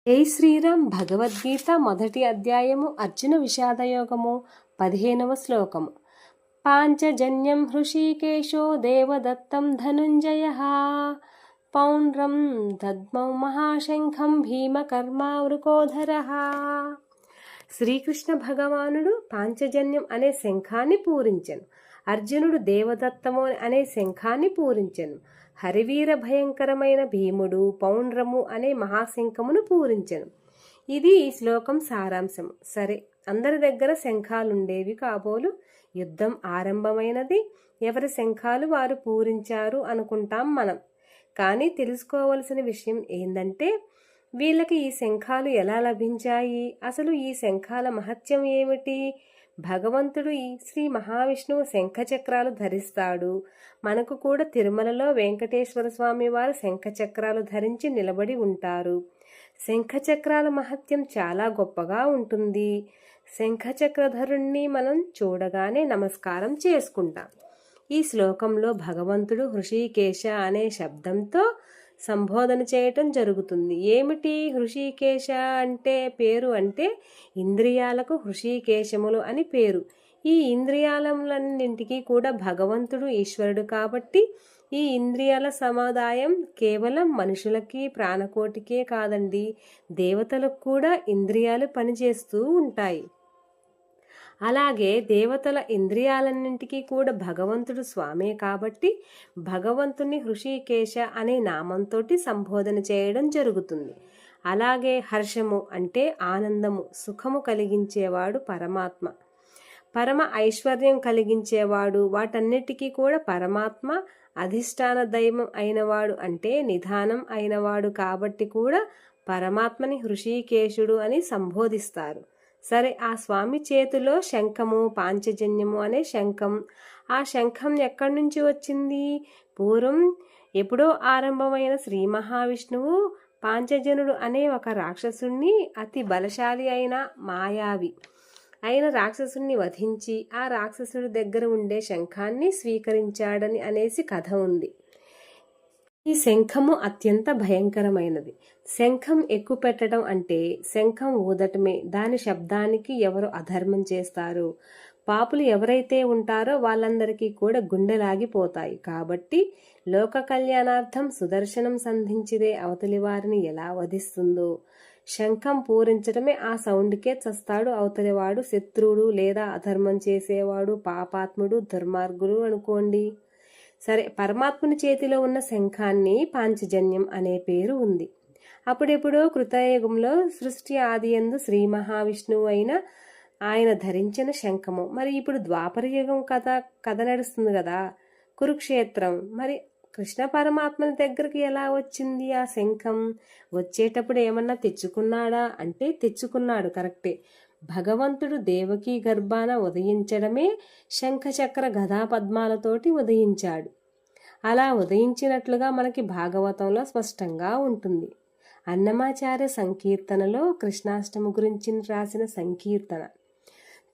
జై శ్రీరామ్. భగవద్గీత మొదటి అధ్యాయము అర్జున విషాదయోగము 15వ శ్లోకము. పాంచజన్యం హృషీకేశో దేవదత్తం ధనుంజయః పౌండ్రం దద్మౌ మహాశంఖం భీమకర్మావృకోధరః. శ్రీకృష్ణ భగవానుడు పాంచజన్యం అనే శంఖాన్ని పూరించెను. అర్జునుడు దేవదత్తము అనే శంఖాన్ని పూరించెను. హరివీర భయంకరమైన భీముడు పౌండ్రము అనే మహాశంఖమును పూరించెను. ఇది ఈ శ్లోకం సారాంశము. సరే, అందరి దగ్గర శంఖాలుండేవి కాబోలు. యుద్ధం ఆరంభమైనది. ఎవరి శంఖాలు వారు పూరించారు అనుకుంటాం మనం. కానీ తెలుసుకోవలసిన విషయం ఏందంటే, వీళ్ళకి ఈ శంఖాలు ఎలా లభించాయి? అసలు ఈ శంఖాల మహత్యం ఏమిటి? భగవంతుడు ఈ శ్రీ మహావిష్ణువు శంఖచక్రాలు ధరిస్తాడు. మనకు కూడా తిరుమలలో వెంకటేశ్వర స్వామి వారు శంఖచక్రాలు ధరించి నిలబడి ఉంటారు. శంఖచక్రాల మహత్యం చాలా గొప్పగా ఉంటుంది. శంఖచక్రధరుణ్ణి మనం చూడగానే నమస్కారం చేసుకుంటాం. ఈ శ్లోకంలో భగవంతుడు హృషీకేశ అనే శబ్దంతో సంబోధన చేయటం జరుగుతుంది. ఏమిటి హృషీకేశ అంటే? పేరు అంటే ఇంద్రియాలకు హృషీకేశములు అని పేరు. ఈ ఇంద్రియాలన్నింటికి కూడా భగవంతుడు ఈశ్వరుడు కాబట్టి ఈ ఇంద్రియాల సముదాయం కేవలం మనుషులకి ప్రాణకోటికే కాదండి, దేవతలకు కూడా ఇంద్రియాలు పనిచేస్తూ ఉంటాయి. అలాగే దేవతల ఇంద్రియాలన్నింటికీ కూడా భగవంతుడు స్వామే కాబట్టి భగవంతుని హృషీకేశ అనే నామంతో సంబోధన చేయడం జరుగుతుంది. అలాగే హర్షము అంటే ఆనందము, సుఖము కలిగించేవాడు పరమాత్మ. పరమ ఐశ్వర్యం కలిగించేవాడు, వాటన్నిటికీ కూడా పరమాత్మ అధిష్టాన దైవం అయినవాడు అంటే నిధానం అయినవాడు కాబట్టి కూడా పరమాత్మని హృషీకేశుడు అని సంబోధిస్తారు. సరే, ఆ స్వామి చేతిలో శంఖము, పాంచజన్యము అనే శంఖం. ఆ శంఖం ఎక్కడి నుంచి వచ్చింది? పూర్వం ఎప్పుడో ఆరంభమైన శ్రీ మహావిష్ణువు పాంచజనుడు అనే ఒక రాక్షసుణ్ణి, అతి బలశాలి అయిన మాయావి అయిన రాక్షసుణ్ణి వధించి ఆ రాక్షసుడి దగ్గర ఉండే శంఖాన్ని స్వీకరించాడని అనేసి కథ ఉంది. ఈ శంఖము అత్యంత భయంకరమైనది. శంఖం ఎక్కువ పెట్టడం అంటే శంఖం ఊదటమే. దాని శబ్దానికి ఎవరు అధర్మం చేస్తారు, పాపులు ఎవరైతే ఉంటారో వాళ్ళందరికీ కూడా గుండెలాగిపోతాయి. కాబట్టి లోక కళ్యాణార్థం సుదర్శనం సంధించిదే అవతలి వారిని ఎలా వధిస్తుందో, శంఖం పూరించడమే ఆ సౌండ్కే చస్తాడు అవతలివాడు. శత్రువుడు లేదా అధర్మం చేసేవాడు, పాపాత్ముడు, దుర్మార్గుడు అనుకోండి. సరే, పరమాత్ముని చేతిలో ఉన్న శంఖాన్ని పాంచజన్యం అనే పేరు ఉంది. అప్పుడెప్పుడో కృతయుగంలో సృష్టి ఆదియందు శ్రీ మహావిష్ణువు అయిన ఆయన ధరించిన శంఖము. మరి ఇప్పుడు ద్వాపర యుగం కథ నడుస్తుంది కదా, కురుక్షేత్రం. మరి కృష్ణ పరమాత్మని దగ్గరికి ఎలా వచ్చింది ఆ శంఖం? వచ్చేటప్పుడు ఏమన్నా తెచ్చుకున్నాడా అంటే తెచ్చుకున్నాడు, కరెక్టే. భగవంతుడు దేవకీ గర్భాన ఉదయించడమే శంఖచక్ర గదా పద్మాలతోటి ఉదయించాడు. అలా ఉదయించినట్లుగా మనకి భాగవతంలో స్పష్టంగా ఉంటుంది. అన్నమాచార్య సంకీర్తనలో కృష్ణాష్టమి గురించి రాసిన సంకీర్తన.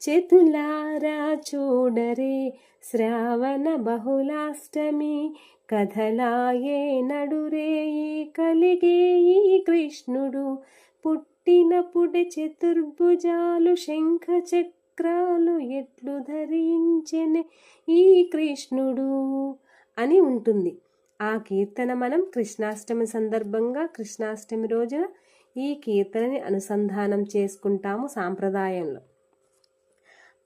చేతులారా చూడరే శ్రావణ బహుళాష్టమి, కథలాయే నడురే కలిగే ఈ కృష్ణుడు, పుట్టినప్పుడే చతుర్భుజాలు శంఖ చక్రాలు ఎట్లు ధరించెనే ఈ కృష్ణుడు అని ఉంటుంది. ఆ కీర్తన మనం కృష్ణాష్టమి సందర్భంగా కృష్ణాష్టమి రోజున ఈ కీర్తనని అనుసంధానం చేసుకుంటాము సాంప్రదాయంలో.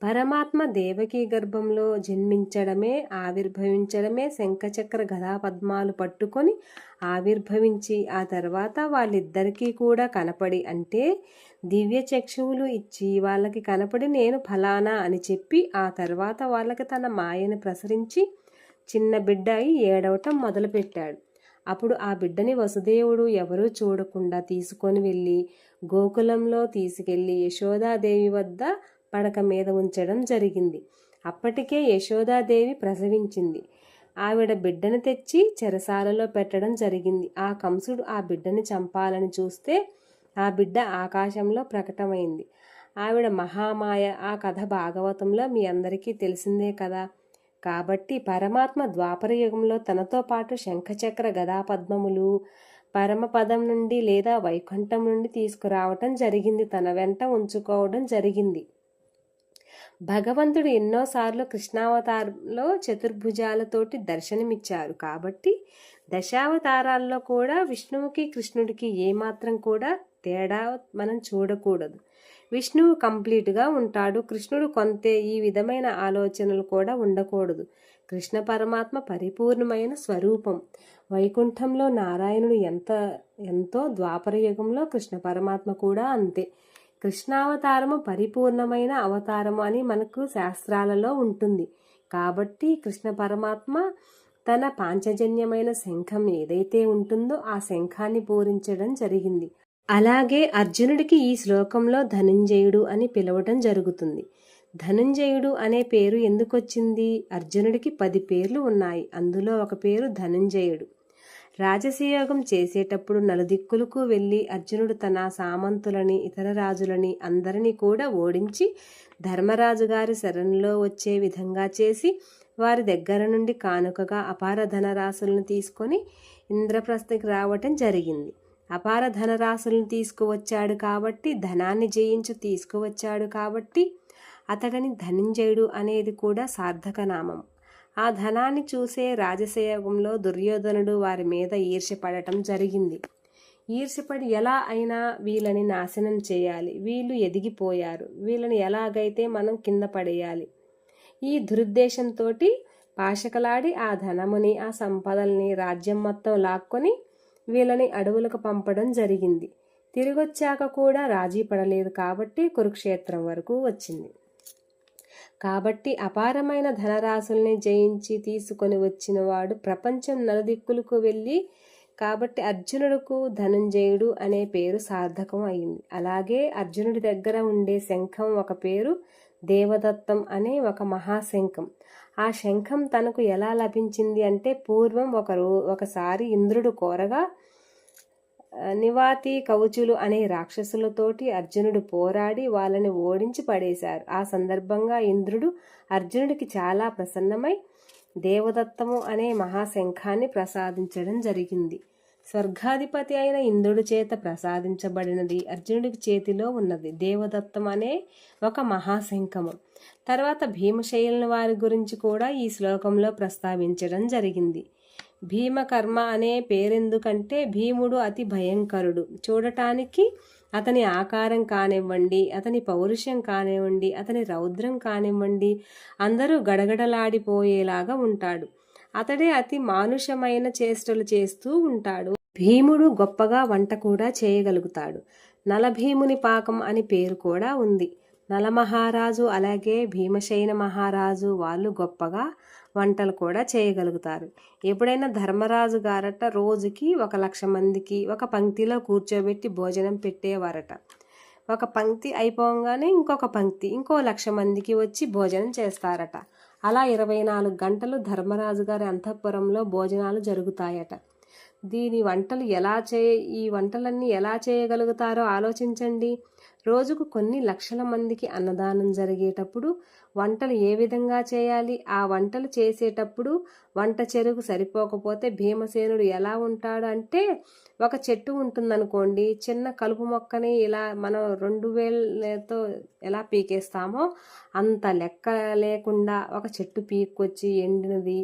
పరమాత్మ దేవకీ గర్భంలో జన్మించడమే, ఆవిర్భవించడమే శంఖచక్ర గదా పద్మాలు పట్టుకొని ఆవిర్భవించి ఆ తర్వాత వాళ్ళిద్దరికీ కూడా కనపడి, అంటే దివ్య చక్షువులు ఇచ్చి వాళ్ళకి కనపడి నేను ఫలానా అని చెప్పి ఆ తర్వాత వాళ్ళకి తన మాయను ప్రసరించి చిన్న బిడ్డ అయి ఏడవటం మొదలుపెట్టాడు. అప్పుడు ఆ బిడ్డని వసుదేవుడు ఎవరూ చూడకుండా తీసుకొని వెళ్ళి గోకులంలో తీసుకెళ్లి యశోదాదేవి వద్ద పడక మీద ఉంచడం జరిగింది. అప్పటికే యశోదాదేవి ప్రసవించింది. ఆవిడ బిడ్డను తెచ్చి చెరసాలలో పెట్టడం జరిగింది. ఆ కంసుడు ఆ బిడ్డని చంపాలని చూస్తే ఆ బిడ్డ ఆకాశంలో ప్రకటమైంది. ఆవిడ మహామాయ. ఆ కథ భాగవతంలో మీ అందరికీ తెలిసిందే కదా. కాబట్టి పరమాత్మ ద్వాపర యుగంలో తనతో పాటు శంఖచక్ర గదా పద్మములు పరమపదం నుండి లేదా వైకుంఠం నుండి తీసుకురావటం జరిగింది, తన వెంట ఉంచుకోవడం జరిగింది. భగవంతుడు ఎన్నోసార్లు కృష్ణావతారంలో చతుర్భుజాలతోటి దర్శనమిచ్చారు. కాబట్టి దశావతారాల్లో కూడా విష్ణువుకి కృష్ణుడికి ఏమాత్రం కూడా తేడా మనం చూడకూడదు. విష్ణువు కంప్లీట్గా ఉంటాడు, కృష్ణుడు కొంతే, ఈ విధమైన ఆలోచనలు కూడా ఉండకూడదు. కృష్ణ పరమాత్మ పరిపూర్ణమైన స్వరూపం. వైకుంఠంలో నారాయణుడు ఎంతో ద్వాపర యుగంలో కృష్ణ పరమాత్మ కూడా అంతే. కృష్ణావతారము పరిపూర్ణమైన అవతారము అని మనకు శాస్త్రాలలో ఉంటుంది. కాబట్టి కృష్ణ పరమాత్మ తన పాంచజన్యమైన శంఖం ఏదైతే ఉంటుందో ఆ శంఖాన్ని పూరించడం జరిగింది. అలాగే అర్జునుడికి ఈ శ్లోకంలో ధనుంజయుడు అని పిలవటం జరుగుతుంది. ధనుంజయుడు అనే పేరు ఎందుకు వచ్చింది? అర్జునుడికి 10 పేర్లు ఉన్నాయి, అందులో ఒక పేరు ధనుంజయుడు. రాజసీయోగం చేసేటప్పుడు నలుదిక్కులకు వెళ్ళి అర్జునుడు తన సామంతులని, ఇతర రాజులని అందరినీ కూడా ఓడించి ధర్మరాజు గారి శరణులో వచ్చే విధంగా చేసి వారి దగ్గర నుండి కానుకగా అపార ధనరాశులను తీసుకొని ఇంద్రప్రస్థకి రావటం జరిగింది. అపార ధనరాశులను తీసుకువచ్చాడు కాబట్టి, ధనాన్ని జయించి తీసుకువచ్చాడు కాబట్టి అతడిని ధనుంజయుడు అనేది కూడా సార్థక నామం. ఆ ధనాన్ని చూసే రాజసయోగంలో దుర్యోధనుడు వారి మీద ఈర్ష్యపడటం జరిగింది. ఈర్ష్యపడి ఎలా అయినా వీళ్ళని నాశనం చేయాలి, వీళ్ళు ఎదిగిపోయారు, వీళ్ళని ఎలాగైతే మనం కింద పడేయాలి, ఈ దురుద్దేశంతో పాశకలాడి ఆ ధనముని, ఆ సంపదల్ని, రాజ్యం మొత్తం లాక్కొని వీళ్ళని అడవులకు పంపడం జరిగింది. తిరిగొచ్చాక కూడా రాజీ పడలేదు కాబట్టి కురుక్షేత్రం వరకు వచ్చింది. కాబట్టి అపారమైన ధనరాశుల్ని జయించి తీసుకొని వచ్చిన వాడు ప్రపంచం నలుదిక్కులకు వెళ్ళి, కాబట్టి అర్జునుడుకు ధనుంజయుడు అనే పేరు సార్థకం అయింది. అలాగే అర్జునుడి దగ్గర ఉండే శంఖం ఒక పేరు దేవదత్తం అనే ఒక మహాశంఖం. ఆ శంఖం తనకు ఎలా లభించింది అంటే, పూర్వం ఒకసారి ఇంద్రుడు కోరగా నివాతి కవచులు అనే రాక్షసులతోటి అర్జునుడు పోరాడి వాళ్ళని ఓడించి పడేశారు. ఆ సందర్భంగా ఇంద్రుడు అర్జునుడికి చాలా ప్రసన్నమై దేవదత్తము అనే మహాశంఖాన్ని ప్రసాదించడం జరిగింది. స్వర్గాధిపతి అయిన ఇంద్రుడి చేత ప్రసాదించబడినది అర్జునుడికి చేతిలో ఉన్నది దేవదత్తం అనే ఒక మహాశంఖము. తర్వాత భీమశైలుని వారి గురించి కూడా ఈ శ్లోకంలో ప్రస్తావించడం జరిగింది. భీమకర్మ అనే పేరెందుకంటే భీముడు అతి భయంకరుడు. చూడటానికి అతని ఆకారం కానివ్వండి, అతని పౌరుషం కానివ్వండి, అతని రౌద్రం కానివ్వండి, అందరూ గడగడలాడిపోయేలాగా ఉంటాడు. అతడే అతి మానుషమైన చేష్టలు చేస్తూ ఉంటాడు. భీముడు గొప్పగా వంట కూడా చేయగలుగుతాడు. నలభీముని పాకం అని పేరు కూడా ఉంది. నలమహారాజు అలాగే భీమశైన మహారాజు వాళ్ళు గొప్పగా వంటలు కూడా చేయగలుగుతారు. ఎప్పుడైనా ధర్మరాజు గారట రోజుకి 1,00,000 మందికి ఒక పంక్తిలో కూర్చోబెట్టి భోజనం పెట్టేవారట. ఒక పంక్తి అయిపోగానే ఇంకొక పంక్తి ఇంకో 1,00,000 మందికి వచ్చి భోజనం చేస్తారట. అలా 24 గంటలు ధర్మరాజు గారి అంతఃపురంలో భోజనాలు జరుగుతాయట. ఈ వంటలన్నీ ఎలా చేయగలుగుతారో ఆలోచించండి. రోజుకు కొన్ని లక్షల మందికి అన్నదానం జరిగేటప్పుడు వంటలు ఏ విధంగా చేయాలి? ఆ వంటలు చేసేటప్పుడు వంట చెరుకు సరిపోకపోతే భీమసేనుడు ఎలా ఉంటాడు అంటే, ఒక చెట్టు ఉంటుందనుకోండి, చిన్న కలుపు మొక్కని ఇలా మనం 2 వేలతో ఎలా పీకేస్తామో అంత లెక్క లేకుండా ఒక చెట్టు పీక్కొచ్చి ఎండినది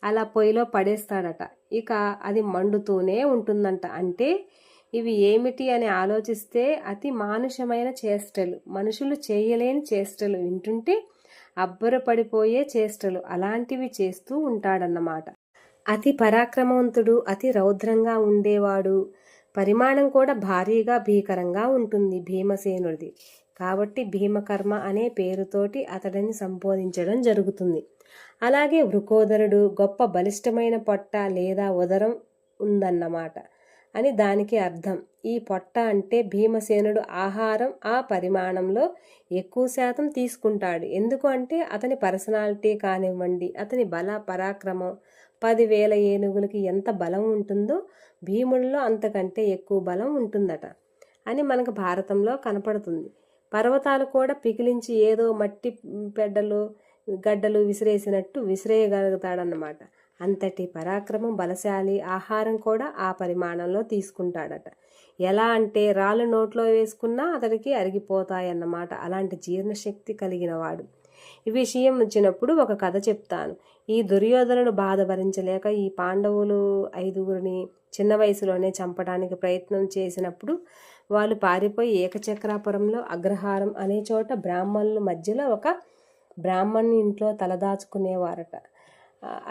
అలా పొయ్యిలో పడేస్తాడట. ఇక అది మండుతూనే ఉంటుందంట. అంటే ఇవి ఏమిటి అని ఆలోచిస్తే అతి మానుషమైన చేష్టలు, మనుషులు చేయలేని చేష్టలు, వింటుంటే అబ్బురపడిపోయే చేష్టలు అలాంటివి చేస్తూ ఉంటాడన్నమాట. అతి పరాక్రమవంతుడు, అతి రౌద్రంగా ఉండేవాడు. పరిమాణం కూడా భారీగా భీకరంగా ఉంటుంది భీమసేనుడిది. కాబట్టి భీమకర్మ అనే పేరుతోటి అతడిని సంబోధించడం జరుగుతుంది. అలాగే వృకోదరుడు, గొప్ప బలిష్టమైన పొట్ట లేదా ఉదరం ఉందన్నమాట అని దానికి అర్థం. ఈ పొట్ట అంటే భీమసేనుడు ఆహారం ఆ పరిమాణంలో ఎక్కువ శాతం తీసుకుంటాడు. ఎందుకు అంటే అతని పర్సనాలిటీ కానివ్వండి, అతని బల పరాక్రమం, 10,000 ఏనుగులకి ఎంత బలం ఉంటుందో భీముడిలో అంతకంటే ఎక్కువ బలం ఉంటుందట అని మనకు భారతంలో కనపడుతుంది. పర్వతాలు కూడా పికిలించి ఏదో మట్టి గడ్డలు విసిరేసినట్టు విసిరేయగలుగుతాడన్నమాట. అంతటి పరాక్రమం, బలశాలి. ఆహారం కూడా ఆ పరిమాణంలో తీసుకుంటాడట. ఎలా అంటే రాళ్ళు నోట్లో వేసుకున్నా అతడికి అరిగిపోతాయన్నమాట. అలాంటి జీర్ణశక్తి కలిగిన వాడు. ఈ విషయం వచ్చినప్పుడు ఒక కథ చెప్తాను. ఈ దుర్యోధనుడు బాధ భరించలేక ఈ పాండవులు 5గురిని చిన్న వయసులోనే చంపడానికి ప్రయత్నం చేసినప్పుడు వాళ్ళు పారిపోయి ఏకచక్రాపురంలో అగ్రహారం అనే చోట బ్రాహ్మణుల మధ్యలో ఒక బ్రాహ్మణుని ఇంట్లో తలదాచుకునేవారట.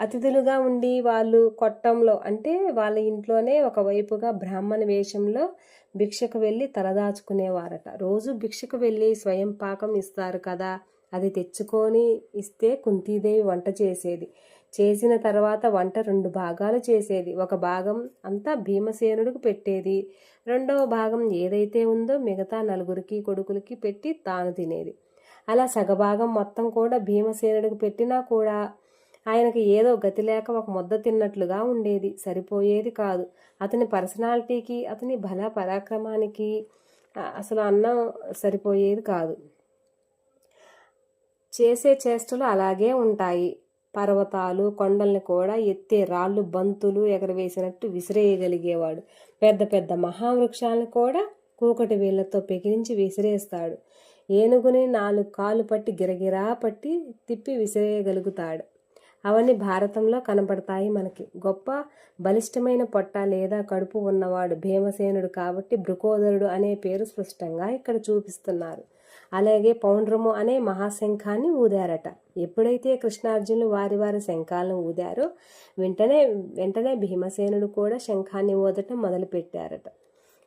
అతిథులుగా ఉండి వాళ్ళు కొట్టంలో అంటే వాళ్ళ ఇంట్లోనే ఒకవైపుగా బ్రాహ్మణ వేషంలో భిక్షకు వెళ్ళి తలదాచుకునేవారట. రోజు భిక్షకు వెళ్ళి స్వయం పాకం ఇస్తారు కదా, అది తెచ్చుకొని ఇస్తే కుంతీదేవి వంట చేసేది. చేసిన తర్వాత వంట 2 భాగాలు చేసేది. ఒక భాగం అంతా భీమసేనుడికి పెట్టేది. రెండవ భాగం ఏదైతే ఉందో మిగతా 4 కొడుకులకి పెట్టి తాను తినేది. అలా సగభాగం మొత్తం కూడా భీమసేనుడికి పెట్టినా కూడా ఆయనకి ఏదో గతి లేక ఒక ముద్ద తిన్నట్లుగా ఉండేది. సరిపోయేది కాదు. అతని పర్సనాలిటీకి, అతని బల పరాక్రమానికి అసలు అన్నం సరిపోయేది కాదు. చేసే చేష్టలు అలాగే ఉంటాయి. పర్వతాలు, కొండల్ని కూడా ఎత్తే రాళ్ళు, బంతులు ఎగరవేసినట్టు విసిరేయగలిగేవాడు. పెద్ద పెద్ద మహావృక్షాలను కూడా కూకటి వేళ్లతో పెకిలించి విసిరేస్తాడు. ఏనుగుని 4 కాళ్ళు పట్టి గిరగిరా పట్టి తిప్పి విసిరేయగలుగుతాడు. అవన్నీ భారతంలో కనపడతాయి మనకి. గొప్ప బలిష్టమైన పొట్ట లేదా కడుపు ఉన్నవాడు భీమసేనుడు కాబట్టి బృకోదరుడు అనే పేరు స్పష్టంగా ఇక్కడ చూపిస్తున్నారు. అలాగే పౌండ్రము అనే మహాశంఖాన్ని ఊదారట. ఎప్పుడైతే కృష్ణార్జునులు వారి వారి శంఖాలను ఊదారో వెంటనే భీమసేనుడు కూడా శంఖాన్ని ఊదటం మొదలుపెట్టారట.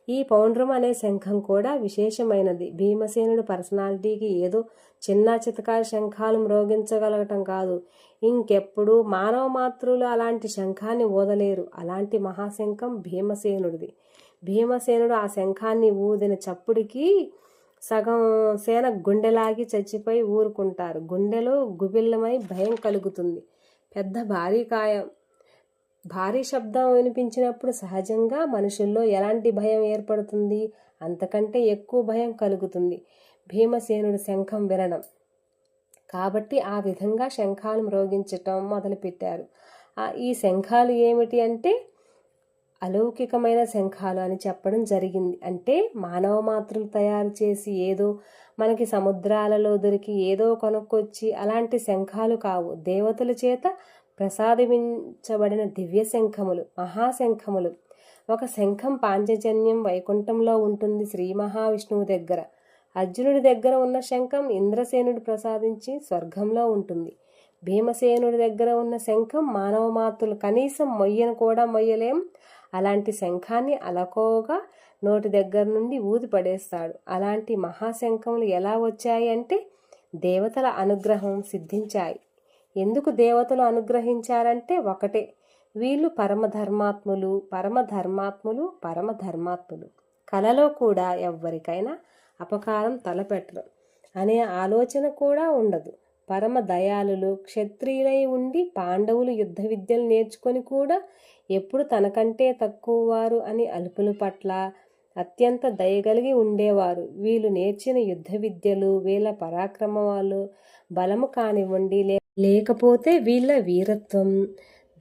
ఈ పౌండ్రం అనే శంఖం కూడా విశేషమైనది. భీమసేనుడు పర్సనాలిటీకి ఏదో చిన్న చితకా శంఖాలు మ్రోగించగలగటం కాదు, ఇంకెప్పుడు మానవ మాతృలు అలాంటి శంఖాన్ని ఊదలేరు. అలాంటి మహాశంఖం భీమసేనుడిది. భీమసేనుడు ఆ శంఖాన్ని ఊదిన చప్పుడికి సగం సేన గుండెలాగి చచ్చిపోయి ఊరుకుంటారు. గుండెలో గుబిల్లమై భయం కలుగుతుంది. పెద్ద భారీ శబ్దం వినిపించినప్పుడు సహజంగా మనుషుల్లో ఎలాంటి భయం ఏర్పడుతుంది? అంతకంటే ఎక్కువ భయం కలుగుతుంది భీమసేనుడు శంఖం వినడం. కాబట్టి ఆ విధంగా శంఖాలు మ్రోగించటం మొదలుపెట్టారు. ఈ శంఖాలు ఏమిటి అంటే అలౌకికమైన శంఖాలు అని చెప్పడం జరిగింది. అంటే మానవ మాతృలు తయారు చేసి ఏదో మనకి సముద్రాలలో దొరికి ఏదో కొనుక్కొచ్చి అలాంటి శంఖాలు కావు. దేవతల చేత ప్రసాదించబడిన దివ్య శంఖములు, మహాశంఖములు. ఒక శంఖం పాంచజన్యం వైకుంఠంలో ఉంటుంది శ్రీ మహావిష్ణువు దగ్గర. అర్జునుడి దగ్గర ఉన్న శంఖం ఇంద్రసేనుడు ప్రసాదించి స్వర్గంలో ఉంటుంది. భీమసేనుడి దగ్గర ఉన్న శంఖం మానవ మాతృలు కనీసం మొయ్యను కూడా మొయ్యలేం. అలాంటి శంఖాన్ని అలకోగా నోటి దగ్గర నుండి ఊది పడేస్తాడు. అలాంటి మహాశంఖములు ఎలా వచ్చాయి అంటే దేవతల అనుగ్రహం సిద్ధించాయి. ఎందుకు దేవతలు అనుగ్రహించారంటే ఒకటే, వీళ్ళు పరమధర్మాత్ములు. కలలో కూడా ఎవ్వరికైనా అపకారం తలపెట్టరు అనే ఆలోచన కూడా ఉండదు. పరమ దయాళులు, క్షత్రియులై ఉండి పాండవులు యుద్ధ విద్యలు నేర్చుకొని కూడా ఎప్పుడు తనకంటే తక్కువ వారు అని అల్పుల పట్ల అత్యంత దయగలిగి ఉండేవారు. వీళ్ళు నేర్చిన యుద్ధ విద్యలు, వీళ్ళ పరాక్రమాలు బలము కానివ్వండి, లేకపోతే వీళ్ళ వీరత్వం,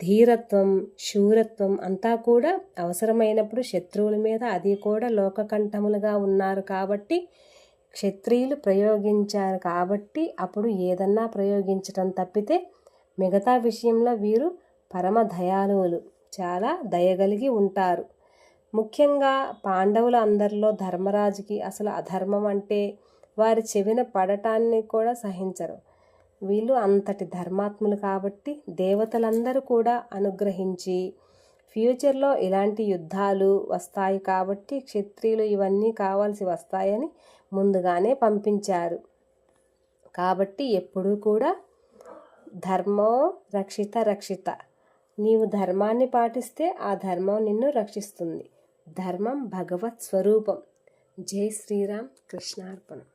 ధీరత్వం, శూరత్వం అంతా కూడా అవసరమైనప్పుడు శత్రువుల మీద అది కూడా లోకకంఠములుగా ఉన్నారు కాబట్టి క్షత్రియులు ప్రయోగించారు కాబట్టి అప్పుడు ఏదన్నా ప్రయోగించటం తప్పితే మిగతా విషయంలో వీరు పరమ దయాళువులు, చాలా దయగలిగి ఉంటారు. ముఖ్యంగా పాండవుల అందరిలో ధర్మరాజుకి అసలు అధర్మం అంటే వారి చెవిన పడటాన్ని కూడా సహించరు. వీళ్ళు అంతటి ధర్మాత్ములు కాబట్టి దేవతలందరూ కూడా అనుగ్రహించి ఫ్యూచర్లో ఇలాంటి యుద్ధాలు వస్తాయి కాబట్టి క్షత్రియులు ఇవన్నీ కావాల్సి వస్తాయని ముందుగానే పంపించారు. కాబట్టి ఎప్పుడూ కూడా ధర్మో రక్షిత. నీవు ధర్మాన్ని పాటిస్తే ఆ ధర్మం నిన్ను రక్షిస్తుంది. ధర్మం భగవత్ స్వరూపం. జై శ్రీరామ్. కృష్ణార్పణం.